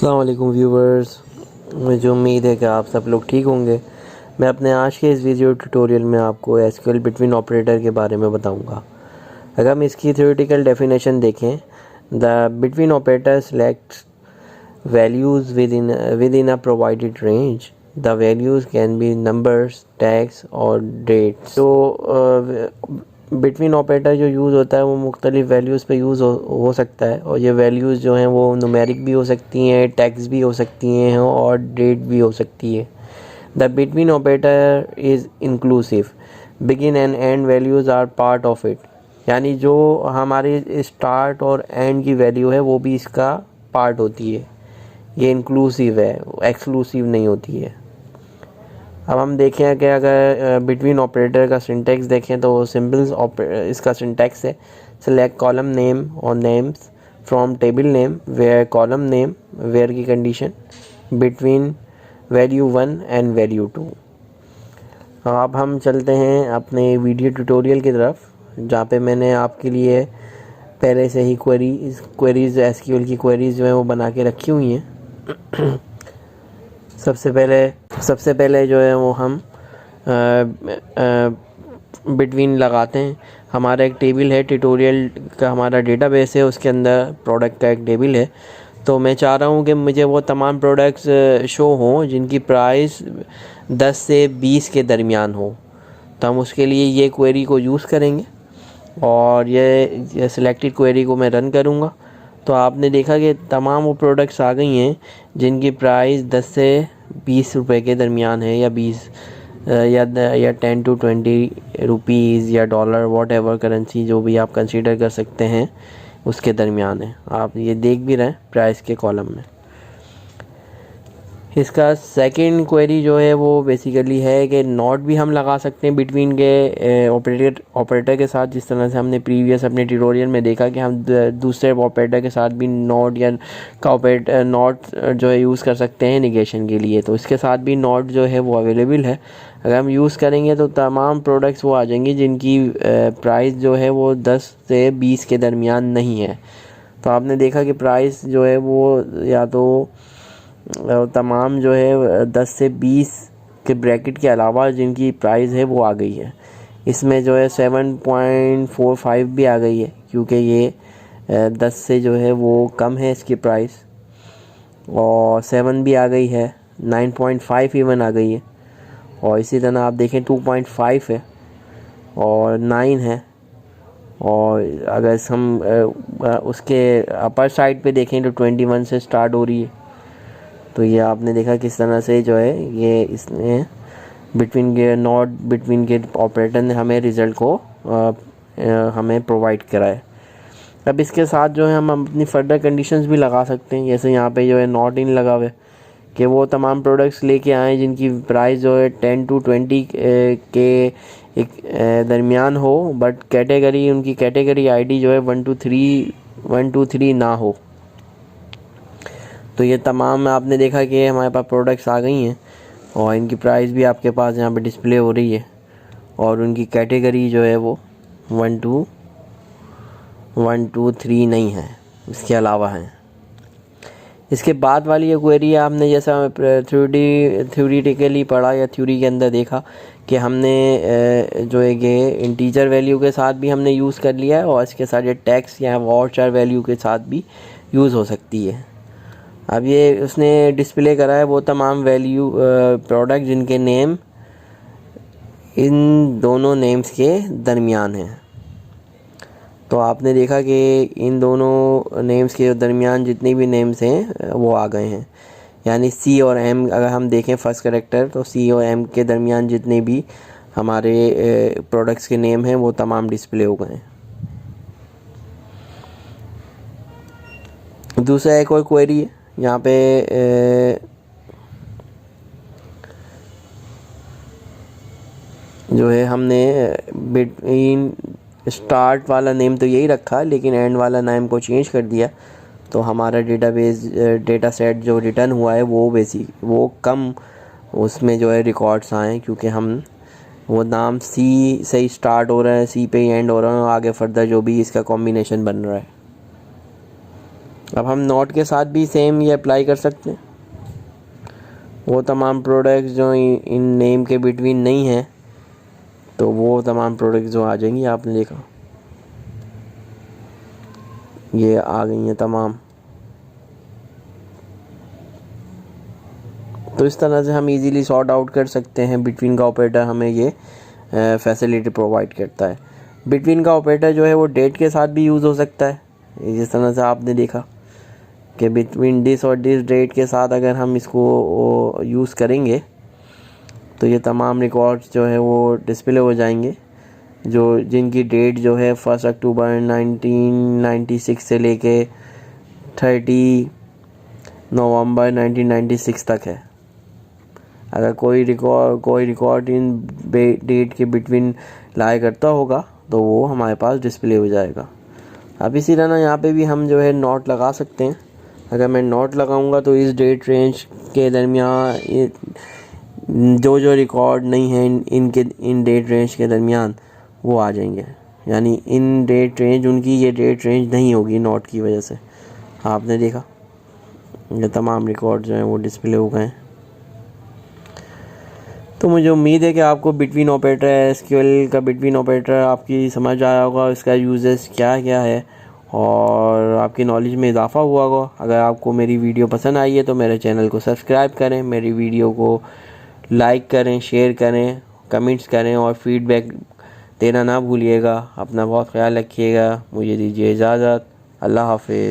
अस्सलाम वालेकुम व्यूवर्स, मुझे उम्मीद है कि आप सब लोग ठीक होंगे। मैं अपने आज के इस वीडियो ट्यूटोरियल में आपको एसक्यूएल बिटवीन ऑपरेटर के बारे में बताऊंगा। अगर हम इसकी थ्योरेटिकल डेफिनेशन देखें, the between operator selects values with in a provided range. The values can be numbers, tags और डेट्स। तो बिटवीन ऑपरेटर जो यूज़ होता है वो मुख्तलिफ़ वैल्यूज़ पे यूज़ हो सकता है, और ये वैल्यूज़ जो हैं वो नुमेरिक भी हो सकती हैं, टैग्स भी हो सकती हैं और डेट भी हो सकती है। The between operator is inclusive, begin and end values are part of it. यानी जो हमारे स्टार्ट और एंड की वैल्यू है वो भी इसका पार्ट होती है। ये इंक्लूसिव है, एक्सक्लूसिव नहीं होती है। अब हम देखें कि अगर बिटवीन ऑपरेटर का सिंटैक्स देखें तो सिंपल इसका सिंटैक्स है, सेलेक्ट कॉलम नेम और names from table name where column name where की condition between value 1 and value 2। अब हम चलते हैं अपने वीडियो ट्यूटोरियल की तरफ, जहाँ पे मैंने आपके लिए पहले से ही क्वेरीज एसक्यूएल की क्वेरीज जो है वो बना के रखी हुई हैं। सबसे पहले जो है वो हम बिटवीन लगाते हैं। हमारा एक टेबल है, ट्यूटोरियल का हमारा डेटाबेस है, उसके अंदर प्रोडक्ट का एक टेबल है। तो मैं चाह रहा हूँ कि मुझे वो तमाम प्रोडक्ट्स शो हों जिनकी प्राइस 10 से 20 के दरमियान हो। तो हम उसके लिए ये क्वेरी को यूज़ करेंगे और ये सिलेक्टेड क्वेरी को मैं रन करूँगा। तो आपने देखा कि तमाम वो प्रोडक्ट्स आ गई हैं जिनकी प्राइस 10 से 20 रुपए के दरमियान है, या 20 या 10 to 20 रुपीज़ या डॉलर, वॉट एवर करेंसी जो भी आप कंसीडर कर सकते हैं उसके दरमियान है। आप ये देख भी रहे हैं प्राइस के कॉलम में। इसका सेकंड क्वेरी जो है वो बेसिकली है कि नॉट भी हम लगा सकते हैं बिटवीन के ऑपरेटर के साथ, जिस तरह से हमने प्रीवियस अपने ट्यूटोरियल में देखा कि हम दूसरे ऑपरेटर के साथ भी नॉट या का ऑपरेटर नॉट जो है यूज़ कर सकते हैं निगेशन के लिए। तो इसके साथ भी नॉट जो है वो अवेलेबल है। अगर हम यूज़ करेंगे तो तमाम प्रोडक्ट्स वो आ जाएंगी जिनकी प्राइस जो है वो 10 से 20 के दरमियान नहीं है। तो आपने देखा कि प्राइस जो है वो या तो तमाम जो है 10 से 20 के ब्रैकेट के अलावा जिनकी प्राइस है वो आ गई है। इसमें जो है 7.45 भी आ गई है, क्योंकि ये 10 से जो है वो कम है इसकी प्राइस, और 7 भी आ गई है, 9.5 इवन आ गई है, और इसी तरह आप देखें 2.5 है और 9 है। और अगर हम उसके अपर साइड पे देखें तो 21 से स्टार्ट हो रही है। तो ये आपने देखा किस तरह से जो है ये इसने बिटवीन के ऑपरेटर ने हमें रिज़ल्ट को हमें प्रोवाइड करा है। अब इसके साथ जो है हम अपनी फर्दर कंडीशंस भी लगा सकते हैं, जैसे यहाँ पे जो है नॉट इन लगा हुआ है कि वो तमाम प्रोडक्ट्स लेके आएँ जिनकी प्राइस जो है 10 to 20 के एक दरमियान हो, बट कैटेगरी उनकी कैटेगरी आईडी जो है 1 to 3 ना हो। तो ये तमाम आपने देखा कि हमारे पास प्रोडक्ट्स आ गई हैं और इनकी प्राइस भी आपके पास यहाँ पे डिस्प्ले हो रही है, और उनकी कैटेगरी जो है वो 1 to 3 नहीं है, इसके अलावा है। इसके बाद वाली ये क्वेरी आपने जैसा थ्योरेटिकली पढ़ा या थ्योरी के अंदर देखा कि हमने जो है ये इंटीजर वैल्यू के साथ भी हमने यूज़ कर लिया है, और इसके साथ ये टैक्स या वाउचर वैल्यू के साथ भी यूज़ हो सकती है। अब ये उसने डिस्प्ले करा है वो तमाम वैल्यू प्रोडक्ट जिनके नेम इन दोनों नेम्स के दरमियान हैं। तो आपने देखा कि इन दोनों नेम्स के दरमियान जितनी भी नेम्स हैं वो आ गए हैं। यानी सी और एम, अगर हम देखें फर्स्ट कैरेक्टर, तो सी और एम के दरमियान जितने भी हमारे प्रोडक्ट्स के नेम हैं वो तमाम डिस्प्ले हो गए हैं। दूसरा एक और क्वेरी है यहाँ पे जो है हमने बिटवीन स्टार्ट वाला नेम तो यही रखा, लेकिन एंड वाला नेम को चेंज कर दिया। तो हमारा डेटा सेट जो रिटर्न हुआ है वो कम उसमें जो है रिकॉर्ड्स आए, क्योंकि हम वो नाम सी से ही स्टार्ट हो रहा है, सी पे ही एंड हो रहा है, आगे फर्दर जो भी इसका कॉम्बिनेशन बन रहा है। अब हम नॉट के साथ भी सेम ये अप्लाई कर सकते हैं। वो तमाम प्रोडक्ट्स जो इन नेम के बिटवीन नहीं हैं, तो वो तमाम प्रोडक्ट्स जो आ जाएंगी, आपने देखा ये आ गई हैं तमाम। तो इस तरह से हम इजीली सॉर्ट आउट कर सकते हैं। बिटवीन का ऑपरेटर हमें ये फैसिलिटी प्रोवाइड करता है। बिटवीन का ऑपरेटर जो है वो डेट के साथ भी यूज़ हो सकता है। जिस तरह से आपने देखा कि बिटवीन दिस और दिस डेट के साथ अगर हम इसको यूज़ करेंगे तो ये तमाम रिकॉर्ड्स जो है वो डिस्प्ले हो जाएंगे, जो जिनकी डेट जो है 1 अक्टूबर 1996 से लेके 30 नवंबर 1996 तक है। अगर कोई रिकॉर्ड इन डेट के बिटवीन लाया करता होगा तो वो हमारे पास डिस्प्ले हो जाएगा। अब इसी तरह यहाँ पे भी हम जो है नोट लगा सकते हैं। अगर मैं नोट लगाऊंगा तो इस डेट रेंज के दरमियान जो रिकॉर्ड नहीं है इन डेट रेंज के दरमियान वो आ जाएंगे। यानी इन डेट रेंज उनकी ये डेट रेंज नहीं होगी नोट की वजह से। आपने देखा ये तमाम रिकॉर्ड जो हैं वो डिस्प्ले हो गए हैं। तो मुझे उम्मीद है कि आपको बिटवीन ऑपरेटर एसक्यूएल का बिटवीन ऑपरेटर आपकी समझ आया होगा, इसका यूजेस क्या क्या है और आपकी नॉलेज में इजाफ़ा हुआ होगा। अगर आपको मेरी वीडियो पसंद आई है तो मेरे चैनल को सब्सक्राइब करें, मेरी वीडियो को लाइक करें, शेयर करें, कमेंट्स करें और फीडबैक देना ना भूलिएगा। अपना बहुत ख्याल रखिएगा। मुझे दीजिए इजाज़त। अल्लाह हाफिज़।